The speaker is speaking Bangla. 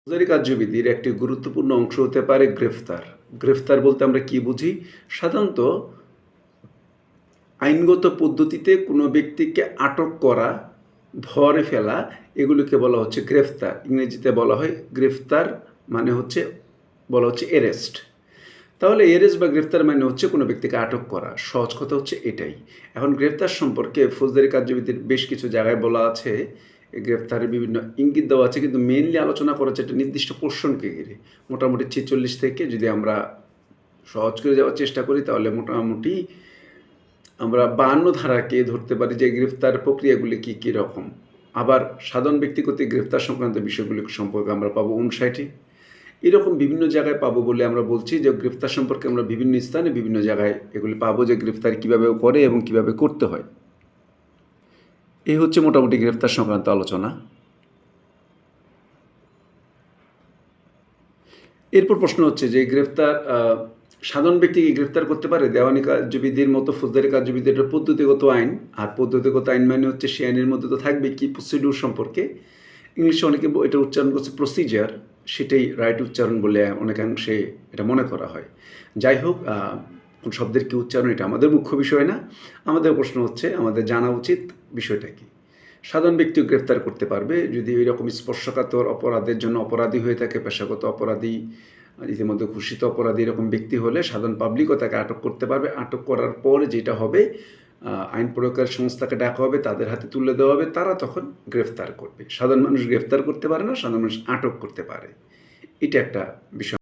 ফৌজদারি কার্যবিধির একটি গুরুত্বপূর্ণ অংশ হতে পারে গ্রেফতার। গ্রেফতার বলতে আমরা কি বুঝি? সাধারণত আইনগত পদ্ধতিতে কোনো ব্যক্তিকে আটক করা, ধরে ফেলা, এগুলোকে বলা হচ্ছে গ্রেফতার। ইংরেজিতে বলা হয় গ্রেফতার, মানে হচ্ছে বলা হচ্ছে অ্যারেস্ট। তাহলে অ্যারেস্ট বা গ্রেফতার মানে হচ্ছে কোনো ব্যক্তিকে আটক করা। সহজ কথা হচ্ছে এটাই। এখন গ্রেফতার সম্পর্কে ফৌজদারি কার্যবিধির বেশ কিছু জায়গায় বলা আছে, গ্রেফতারের বিভিন্ন ইঙ্গিত দেওয়া আছে, কিন্তু মেইনলি আলোচনা করা হচ্ছে একটা নির্দিষ্ট পোর্শনকে ঘিরে। মোটামুটি 46 থেকে যদি আমরা সহজ করে যাওয়ার চেষ্টা করি, তাহলে মোটামুটি আমরা 52 ধারাকে ধরতে পারি যে গ্রেফতার প্রক্রিয়াগুলি কী রকম। আবার সাধারণ ব্যক্তি কর্তৃক গ্রেফতার সংক্রান্ত বিষয়গুলি সম্পর্কে আমরা পাবো 59। এরকম বিভিন্ন জায়গায় পাবো বলে আমরা বলছি যে গ্রেফতার সম্পর্কে আমরা বিভিন্ন স্থানে বিভিন্ন জায়গায় এগুলি পাবো, যে গ্রেফতার কীভাবে করে এবং কীভাবে করতে হয়। এই হচ্ছে মোটামুটি গ্রেফতার সংক্রান্ত আলোচনা। এরপর প্রশ্ন হচ্ছে যে গ্রেফতার সাধারণ ব্যক্তিকে গ্রেফতার করতে পারে? দেওয়ানি কার্যবিধির মতো ফৌজদারি কার্যবিধির একটা পদ্ধতিগত আইন, আর পদ্ধতিগত আইন মানে হচ্ছে সে আইনের মধ্যে তো থাকবে কি প্রসিডিউর সম্পর্কে। ইংলিশে অনেকে এটা উচ্চারণ করছে প্রসিজার, সেটাই রাইট উচ্চারণ বলে অনেকাংশে এটা মনে করা হয়। যাই হোক, কোন শব্দের কী উচ্চারণ এটা আমাদের মুখ্য বিষয় না। আমাদের প্রশ্ন হচ্ছে আমাদের জানা উচিত বিষয়টা কী। সাধারণ ব্যক্তিও গ্রেফতার করতে পারবে যদি এরকম স্পর্শকাতর অপরাধের জন্য অপরাধী হয়ে থাকে, পেশাগত অপরাধী, ইতিমধ্যে ঘোষিত অপরাধী, এরকম ব্যক্তি হলে সাধারণ পাবলিকও তাকে আটক করতে পারবে। আটক করার পর যেটা হবে, আইন প্রয়োগকারী সংস্থাকে ডাকা হবে, তাদের হাতে তুলে দেওয়া হবে, তারা তখন গ্রেফতার করবে। সাধারণ মানুষ গ্রেফতার করতে পারে না, সাধারণ মানুষ আটক করতে পারে। এটা একটা বিষয়।